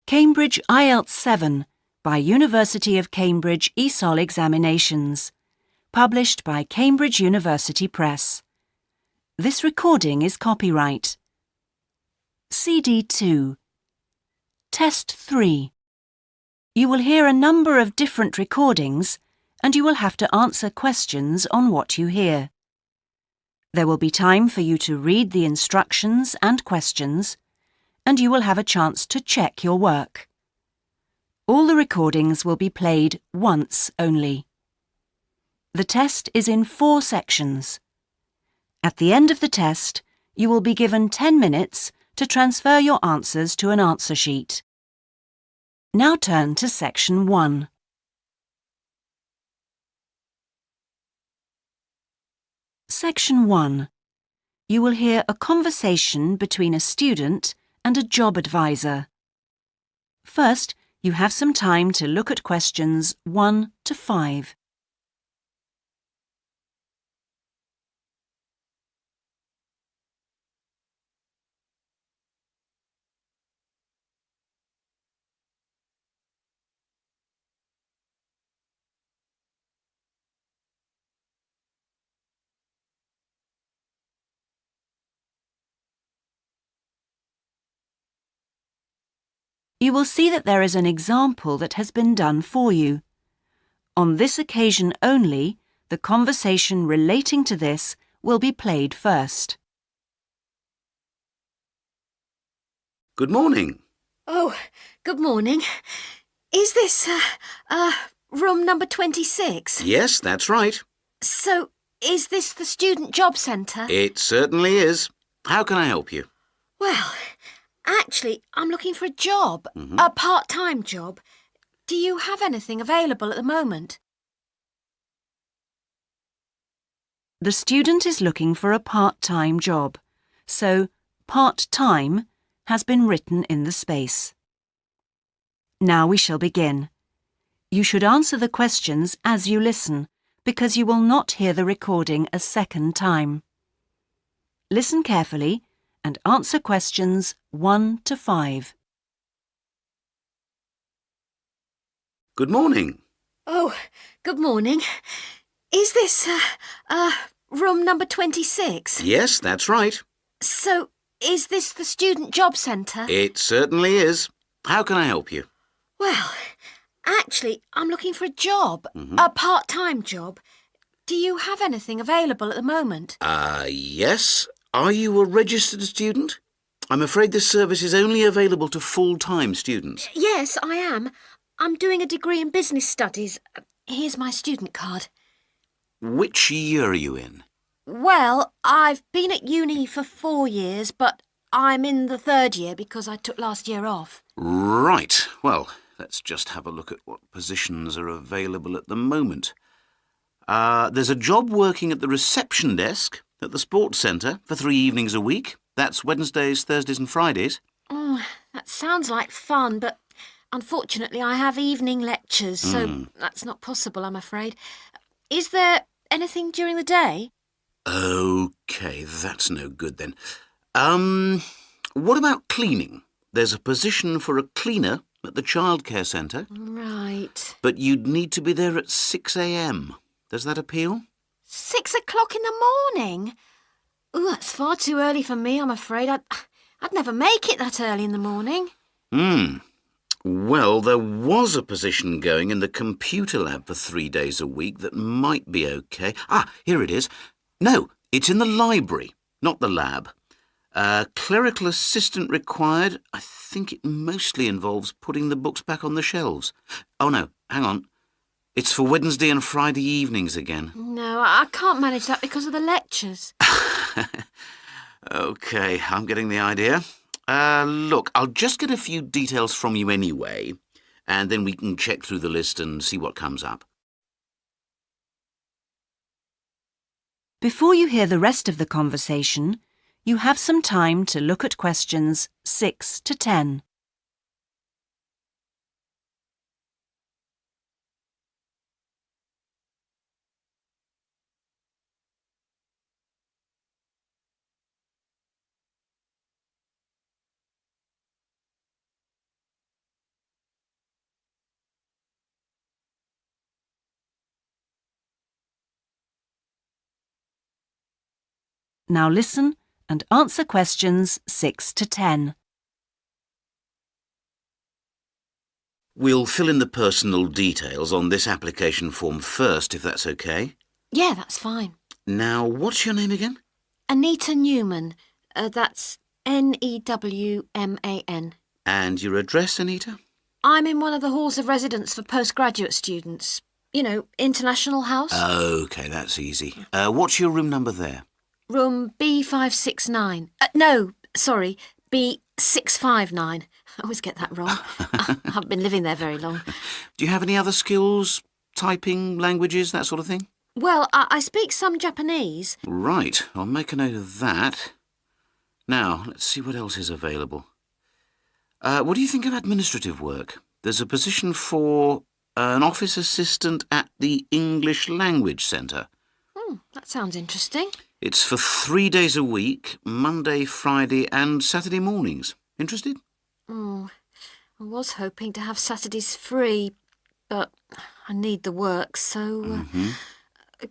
Cambridge IELTS 7 by University of Cambridge ESOL Examinations. Published by Cambridge University Press. This recording is copyright. CD 2. Test 3. You will hear a number of different recordings and you will have to answer questions on what you hear. There will be time for you to read the instructions and questions, and you will have a chance to check your work. All the recordings will be played once only. The test is in 4 sections. At the end of the test, you will be given 10 minutes to transfer your answers to an answer sheet. Now turn to Section 1. Section 1. You will hear a conversation between a student and a job advisor. First, you have some time to look at questions 1 to 5. You will see that there is an example that has been done for you. On this occasion only, the conversation relating to this will be played first. Good morning. Oh, good morning. Is this, room number 26? Yes, that's right. So, is this the Student Job Centre? It certainly is. How can I help you? Well, actually, I'm looking for a job, a part-time job. Do you have anything available at the moment? The student is looking for a part-time job, so part-time has been written in the space. Now we shall begin. You should answer the questions as you listen, because you will not hear the recording a second time. Listen carefully and answer questions 1 to 5. Good morning. Oh, good morning. Is this, room number 26? Yes, that's right. So, is this the Student Job Centre? It certainly is. How can I help you? Well, actually, I'm looking for a job, a part-time job. Do you have anything available at the moment? Yes. Are you a registered student? I'm afraid this service is only available to full-time students. Yes, I am. I'm doing a degree in business studies. Here's my student card. Which year are you in? Well, I've been at uni for 4 years, but I'm in the 3rd year because I took last year off. Right. Well, let's just have a look at what positions are available at the moment. There's a job working at the reception desk at the sports centre for 3 evenings a week. That's Wednesdays, Thursdays and Fridays. Oh, that sounds like fun, but unfortunately I have evening lectures, so that's not possible, I'm afraid. Is there anything during the day? OK, that's no good then. What about cleaning? There's a position for a cleaner at the childcare centre. Right. But you'd need to be there at 6 a.m. Does that appeal? 6 o'clock in the morning? Ooh, that's far too early for me, I'm afraid. I'd never make it that early in the morning. Well, there was a position going in the computer lab for 3 days a week that might be OK. Here it is. No, it's in the library, not the lab. Clerical assistant required. I think it mostly involves putting the books back on the shelves. Oh, no, hang on. It's for Wednesday and Friday evenings again. No, I can't manage that because of the lectures. OK, I'm getting the idea. Look, I'll just get a few details from you anyway, and then we can check through the list and see what comes up. Before you hear the rest of the conversation, you have some time to look at questions 6 to 10. Now listen and answer questions 6 to 10. We'll fill in the personal details on this application form first, if that's okay. Yeah, that's fine. Now, what's your name again? Anita Newman. That's Newman. And your address, Anita? I'm in one of the halls of residence for postgraduate students. You know, International House. OK, that's easy. What's your room number there? Room B569. No, sorry, B659. I always get that wrong. I haven't been living there very long. Do you have any other skills? Typing, languages, that sort of thing? Well, I speak some Japanese. Right, I'll make a note of that. Now, let's see what else is available. What do you think of administrative work? There's a position for an office assistant at the English Language Centre. That sounds interesting. It's for 3 days a week, Monday, Friday and Saturday mornings. Interested? I was hoping to have Saturdays free, but I need the work, so...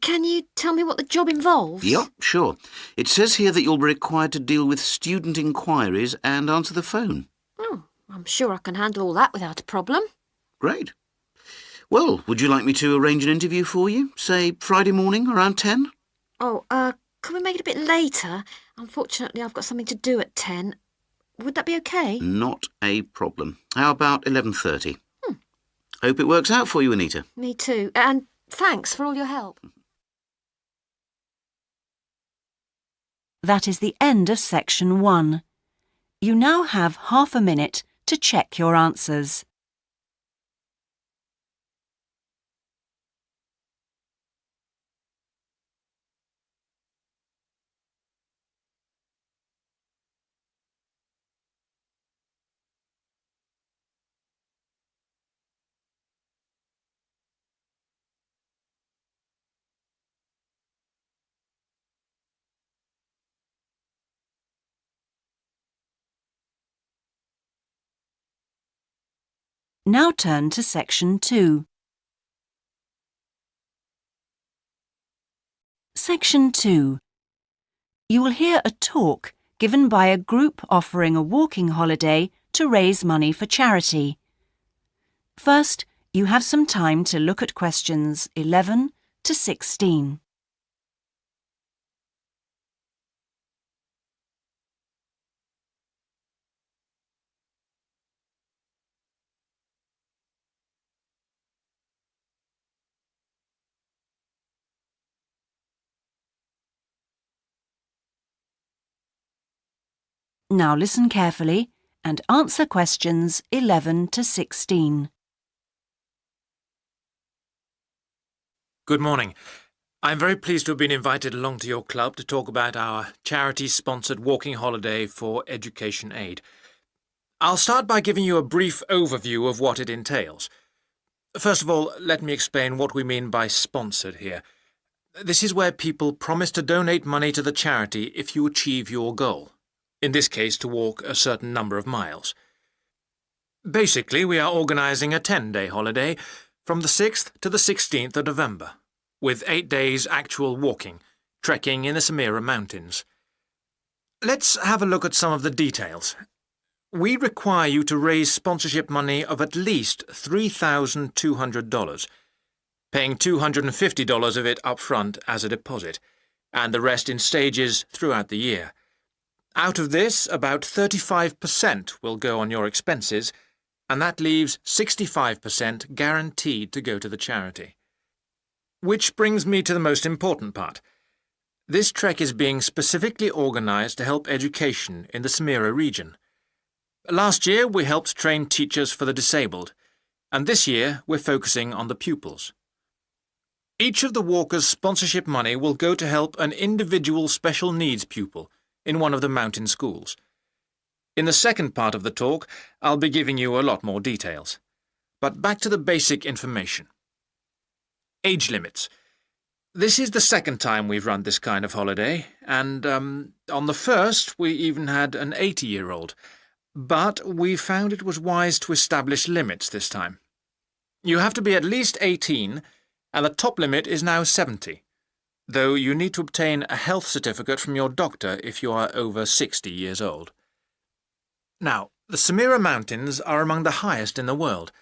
Can you tell me what the job involves? Yep, sure. It says here that you'll be required to deal with student inquiries and answer the phone. I'm sure I can handle all that without a problem. Great. Well, would you like me to arrange an interview for you? Say Friday morning around 10? Can we make it a bit later? Unfortunately, I've got something to do at 10. Would that be okay? Not a problem. How about 11:30? Hope it works out for you, Anita. Me too. And thanks for all your help. That is the end of section 1. You now have half a minute to check your answers. Now turn to section 2. Section 2. You will hear a talk given by a group offering a walking holiday to raise money for charity. First, you have some time to look at questions 11 to 16. Now listen carefully and answer questions 11 to 16. Good morning. I'm very pleased to have been invited along to your club to talk about our charity-sponsored walking holiday for education aid. I'll start by giving you a brief overview of what it entails. First of all, let me explain what we mean by sponsored here. This is where people promise to donate money to the charity if you achieve your goal. In this case, to walk a certain number of miles. Basically, we are organising a 10-day holiday from the 6th to the 16th of November, with 8 days actual walking, trekking in the Samira Mountains. Let's have a look at some of the details. We require you to raise sponsorship money of at least $3,200, paying $250 of it up front as a deposit, and the rest in stages throughout the year. Out of this, about 35% will go on your expenses, and that leaves 65% guaranteed to go to the charity. Which brings me to the most important part. This trek is being specifically organised to help education in the Samira region. Last year, we helped train teachers for the disabled, and this year we're focusing on the pupils. Each of the walkers' sponsorship money will go to help an individual special needs pupil in one of the mountain schools. In the second part of the talk, I'll be giving you a lot more details. But back to the basic information. Age limits. This is the second time we've run this kind of holiday, and on the first we even had an 80-year-old. But we found it was wise to establish limits this time. You have to be at least 18, and the top limit is now 70. though you need to obtain a health certificate from your doctor if you are over 60 years old. Now, the Samira Mountains are among the highest in the world,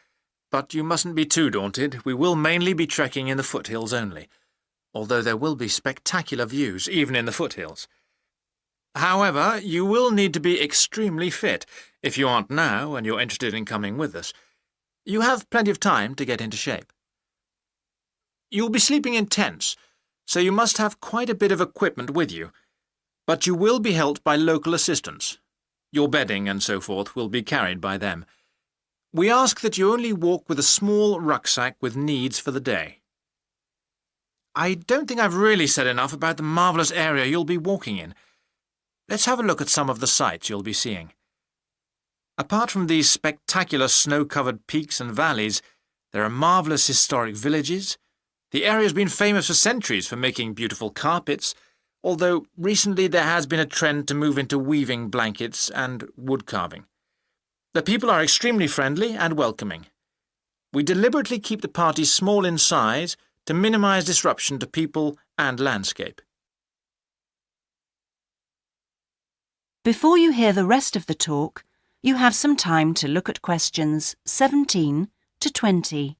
but you mustn't be too daunted. We will mainly be trekking in the foothills only, although there will be spectacular views even in the foothills. However, you will need to be extremely fit if you aren't now and you're interested in coming with us. You have plenty of time to get into shape. You'll be sleeping in tents, so you must have quite a bit of equipment with you, but you will be helped by local assistants. Your bedding and so forth will be carried by them. We ask that you only walk with a small rucksack with needs for the day. I don't think I've really said enough about the marvellous area you'll be walking in. Let's have a look at some of the sights you'll be seeing. Apart from these spectacular snow-covered peaks and valleys, there are marvellous historic villages. The area's been famous for centuries for making beautiful carpets, although recently there has been a trend to move into weaving blankets and wood carving. The people are extremely friendly and welcoming. We deliberately keep the party small in size to minimise disruption to people and landscape. Before you hear the rest of the talk, you have some time to look at questions 17 to 20.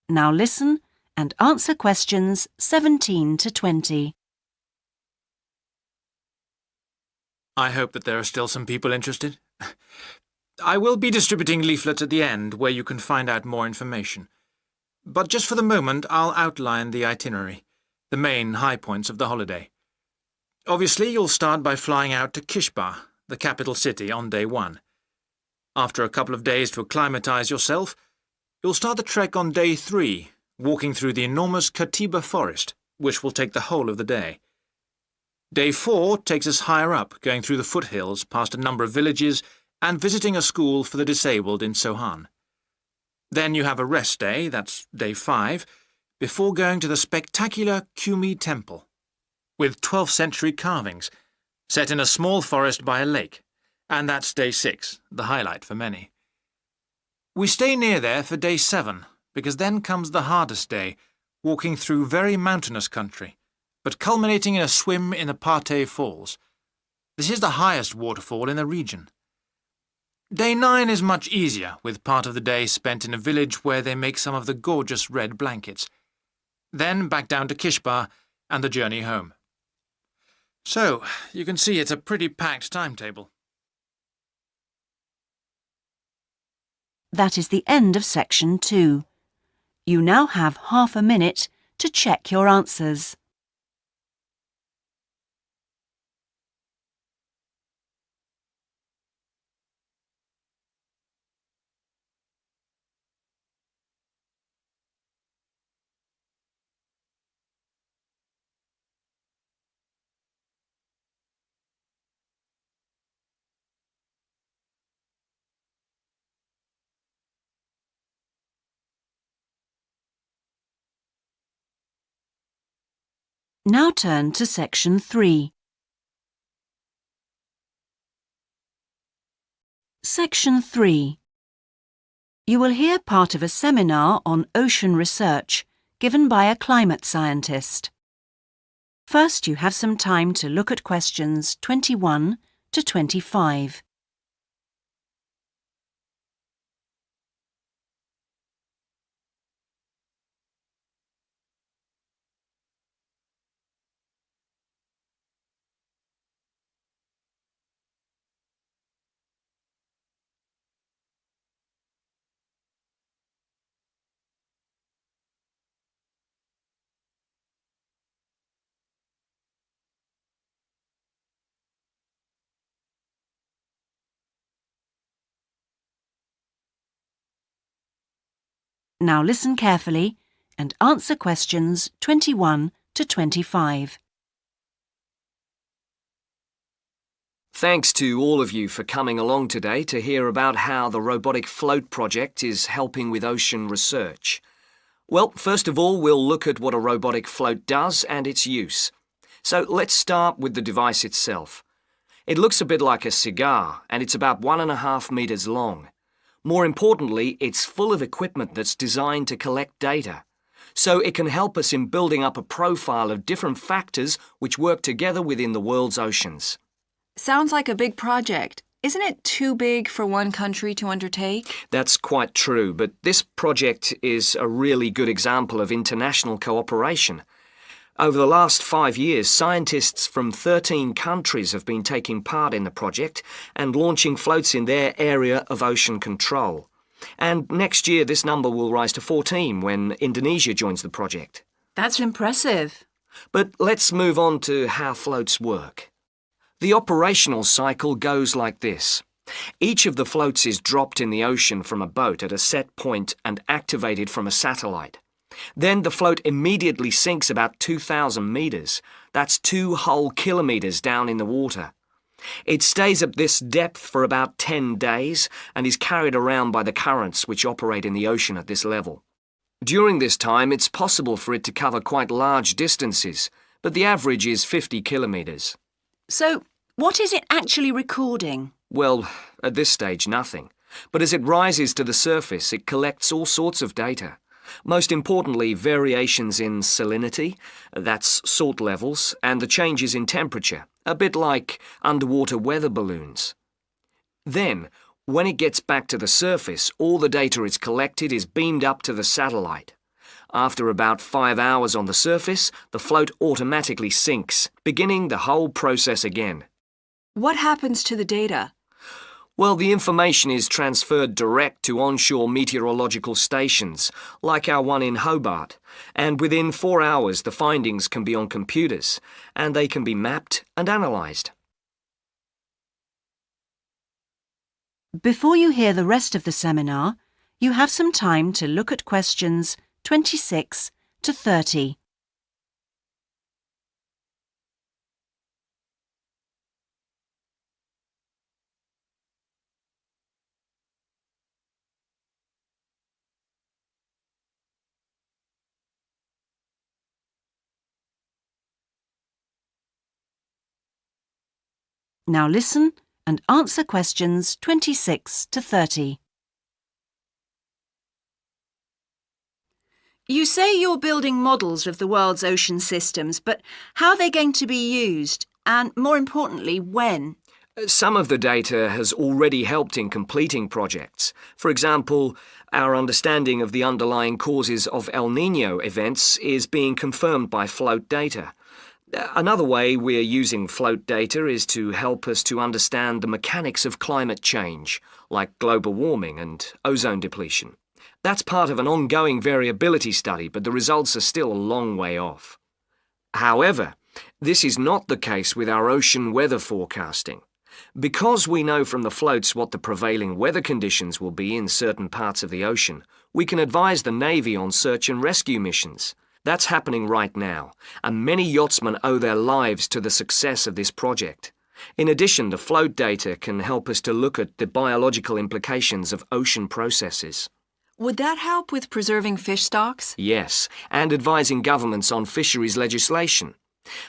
Now listen and answer questions 17 to 20. I hope that there are still some people interested. I will be distributing leaflets at the end where you can find out more information. But just for the moment, I'll outline the itinerary, the main high points of the holiday. Obviously, you'll start by flying out to Kishba, the capital city, on day 1. After a couple of days to acclimatise yourself, you'll start the trek on day 3, walking through the enormous Katiba forest, which will take the whole of the day. Day 4 takes us higher up, going through the foothills, past a number of villages, and visiting a school for the disabled in Sohan. Then you have a rest day, that's day 5, before going to the spectacular Kumi Temple, with 12th century carvings, set in a small forest by a lake, and that's day 6, the highlight for many. We stay near there for day 7, because then comes the hardest day, walking through very mountainous country, but culminating in a swim in the Pate Falls. This is the highest waterfall in the region. Day 9 is much easier, with part of the day spent in a village where they make some of the gorgeous red blankets. Then back down to Kishba and the journey home. So, you can see it's a pretty packed timetable. That is the end of section 2. You now have half a minute to check your answers. Now turn to section 3. Section 3. You will hear part of a seminar on ocean research given by a climate scientist. First, you have some time to look at questions 21 to 25. Now listen carefully and answer questions 21 to 25. Thanks to all of you for coming along today to hear about how the robotic float project is helping with ocean research. Well, first of all, we'll look at what a robotic float does and its use. So let's start with the device itself. It looks a bit like a cigar, and it's about 1.5 meters long. More importantly, it's full of equipment that's designed to collect data. So it can help us in building up a profile of different factors which work together within the world's oceans. Sounds like a big project. Isn't it too big for one country to undertake? That's quite true, but this project is a really good example of international cooperation. Over the last 5 years, scientists from 13 countries have been taking part in the project and launching floats in their area of ocean control. And next year, this number will rise to 14 when Indonesia joins the project. That's impressive. But let's move on to how floats work. The operational cycle goes like this. Each of the floats is dropped in the ocean from a boat at a set point and activated from a satellite. Then the float immediately sinks about 2,000 meters. That's 2 whole kilometers down in the water. It stays at this depth for about 10 days and is carried around by the currents which operate in the ocean at this level. During this time, it's possible for it to cover quite large distances, but the average is 50 kilometers. So, what is it actually recording? Well, at this stage, nothing. But as it rises to the surface, it collects all sorts of data. Most importantly, variations in salinity, that's salt levels, and the changes in temperature, a bit like underwater weather balloons. Then, when it gets back to the surface, all the data it's collected is beamed up to the satellite. After about 5 hours on the surface, the float automatically sinks, beginning the whole process again. What happens to the data? Well, the information is transferred direct to onshore meteorological stations, like our one in Hobart, and within 4 hours the findings can be on computers, and they can be mapped and analysed. Before you hear the rest of the seminar, you have some time to look at questions 26 to 30. Now listen and answer questions 26 to 30. You say you're building models of the world's ocean systems, but how are they going to be used? And more importantly, when? Some of the data has already helped in completing projects. For example, our understanding of the underlying causes of El Niño events is being confirmed by float data. Another way we're using float data is to help us to understand the mechanics of climate change, like global warming and ozone depletion. That's part of an ongoing variability study, but the results are still a long way off. However, this is not the case with our ocean weather forecasting. Because we know from the floats what the prevailing weather conditions will be in certain parts of the ocean, we can advise the Navy on search and rescue missions. That's happening right now, and many yachtsmen owe their lives to the success of this project. In addition, the float data can help us to look at the biological implications of ocean processes. Would that help with preserving fish stocks? Yes, and advising governments on fisheries legislation.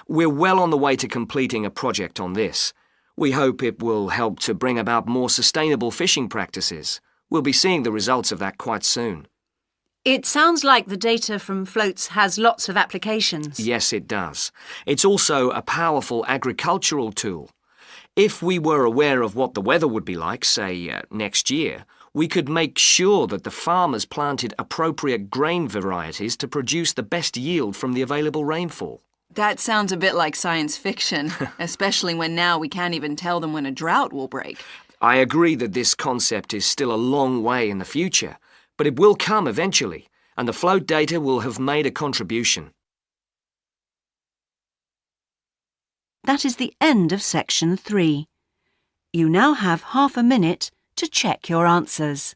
We're well on the way to completing a project on this. We hope it will help to bring about more sustainable fishing practices. We'll be seeing the results of that quite soon. It sounds like the data from floats has lots of applications. Yes, it does. It's also a powerful agricultural tool. If we were aware of what the weather would be like, say, next year, we could make sure that the farmers planted appropriate grain varieties to produce the best yield from the available rainfall. That sounds a bit like science fiction, especially when now we can't even tell them when a drought will break. I agree that this concept is still a long way in the future, but it will come eventually, and the float data will have made a contribution. That is the end of section 3. You now have half a minute to check your answers.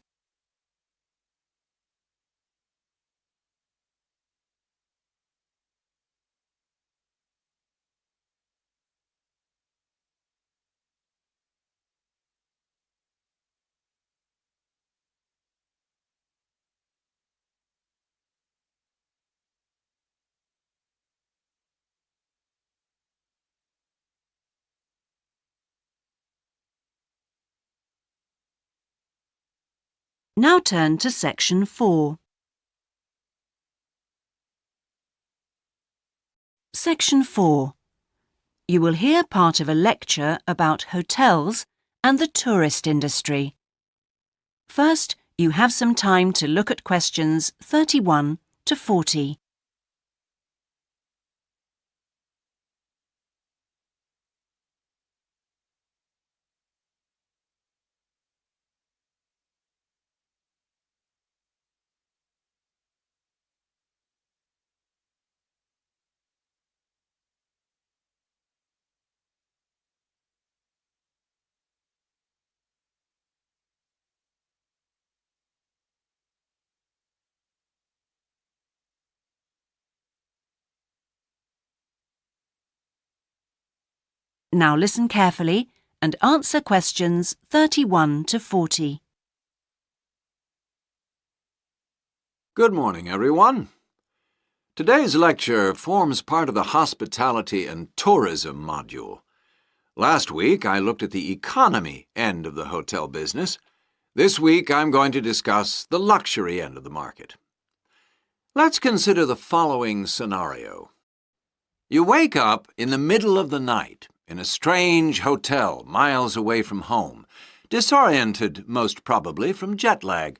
Now turn to Section 4. Section 4. You will hear part of a lecture about hotels and the tourist industry. First, you have some time to look at questions 31 to 40. Now listen carefully and answer questions 31 to 40. Good morning, everyone. Today's lecture forms part of the Hospitality and Tourism module. Last week, I looked at the economy end of the hotel business. This week, I'm going to discuss the luxury end of the market. Let's consider the following scenario. You wake up in the middle of the night in a strange hotel miles away from home, disoriented most probably from jet lag,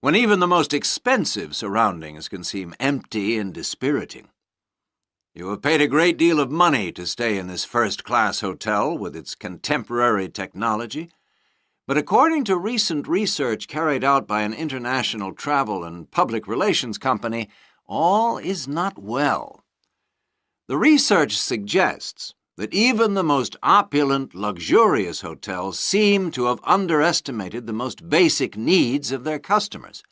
when even the most expensive surroundings can seem empty and dispiriting. You have paid a great deal of money to stay in this first-class hotel with its contemporary technology, but according to recent research carried out by an international travel and public relations company, all is not well. The research suggests that even the most opulent, luxurious hotels seem to have underestimated the most basic needs of their customers,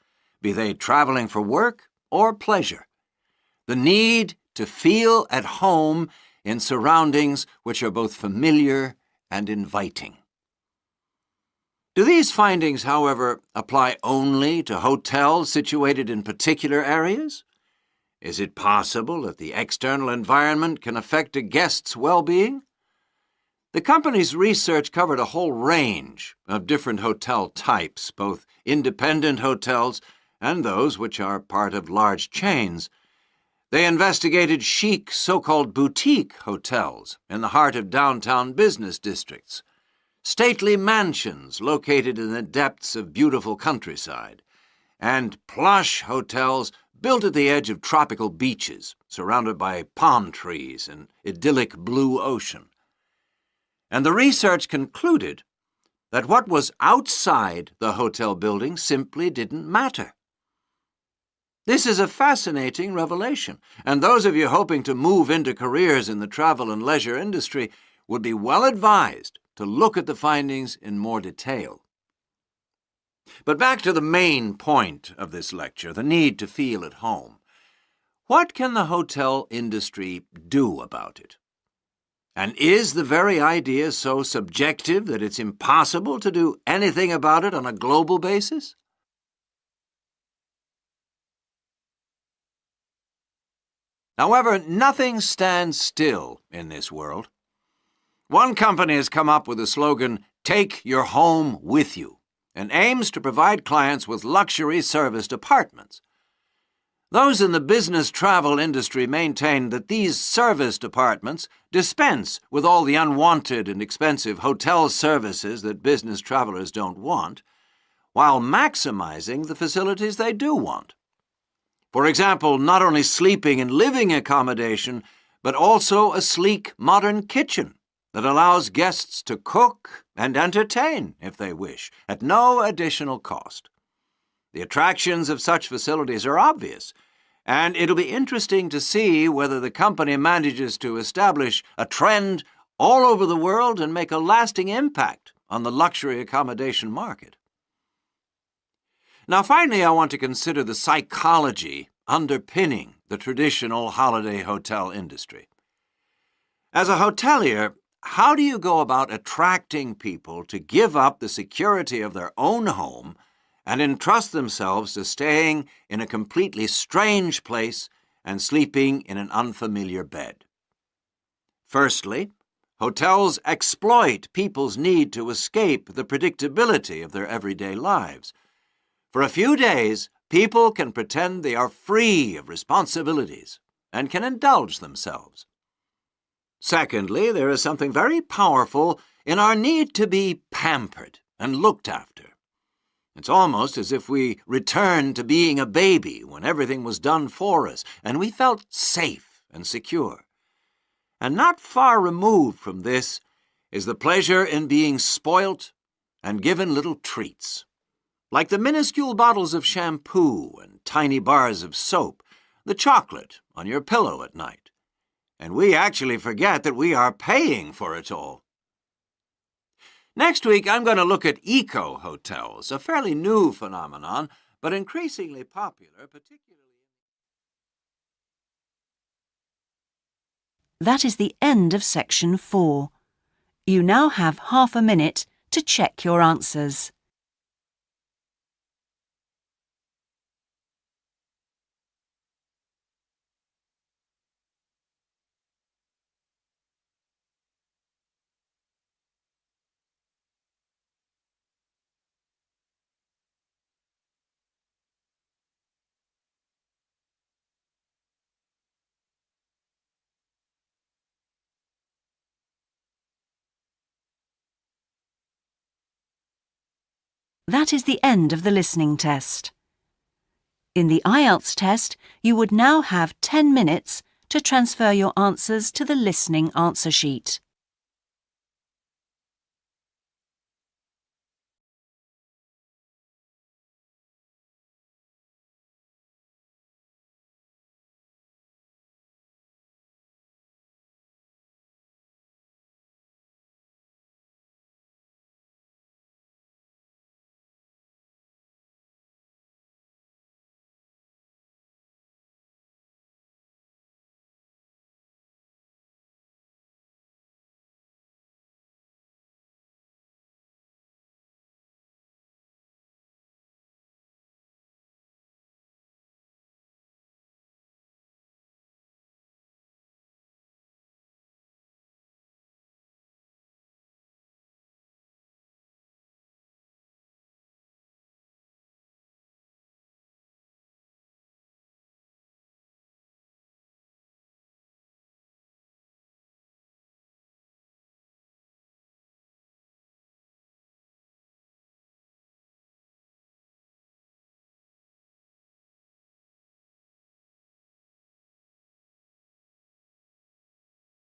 be they traveling for work or pleasure. The need to feel at home in surroundings which are both familiar and inviting. Do these findings, however, apply only to hotels situated in particular areas? Is it possible that the external environment can affect a guest's well-being? The company's research covered a whole range of different hotel types, both independent hotels and those which are part of large chains. They investigated chic, so-called boutique hotels in the heart of downtown business districts, stately mansions located in the depths of beautiful countryside, and plush hotels built at the edge of tropical beaches, surrounded by palm trees and idyllic blue ocean. And the research concluded that what was outside the hotel building simply didn't matter. This is a fascinating revelation, and those of you hoping to move into careers in the travel and leisure industry would be well advised to look at the findings in more detail. But back to the main point of this lecture, the need to feel at home. What can the hotel industry do about it? And is the very idea so subjective that it's impossible to do anything about it on a global basis? However, nothing stands still in this world. One company has come up with the slogan, "Take your home with you," and aims to provide clients with luxury serviced apartments. Those in the business travel industry maintain that these serviced apartments dispense with all the unwanted and expensive hotel services that business travelers don't want, while maximizing the facilities they do want. For example, not only sleeping and living accommodation, but also a sleek modern kitchen that allows guests to cook and entertain, if they wish, at no additional cost. The attractions of such facilities are obvious, and it'll be interesting to see whether the company manages to establish a trend all over the world and make a lasting impact on the luxury accommodation market. Now, finally, I want to consider the psychology underpinning the traditional holiday hotel industry. As a hotelier, how do you go about attracting people to give up the security of their own home and entrust themselves to staying in a completely strange place and sleeping in an unfamiliar bed? Firstly, hotels exploit people's need to escape the predictability of their everyday lives. For a few days, people can pretend they are free of responsibilities and can indulge themselves. Secondly, there is something very powerful in our need to be pampered and looked after. It's almost as if we returned to being a baby when everything was done for us and we felt safe and secure. And not far removed from this is the pleasure in being spoilt and given little treats, like the minuscule bottles of shampoo and tiny bars of soap, the chocolate on your pillow at night. And we actually forget that we are paying for it all. Next week, I'm going to look at eco-hotels, a fairly new phenomenon, but increasingly popular, particularly... That is the end of section 4. You now have half a minute to check your answers. That is the end of the listening test. In the IELTS test, you would now have 10 minutes to transfer your answers to the listening answer sheet.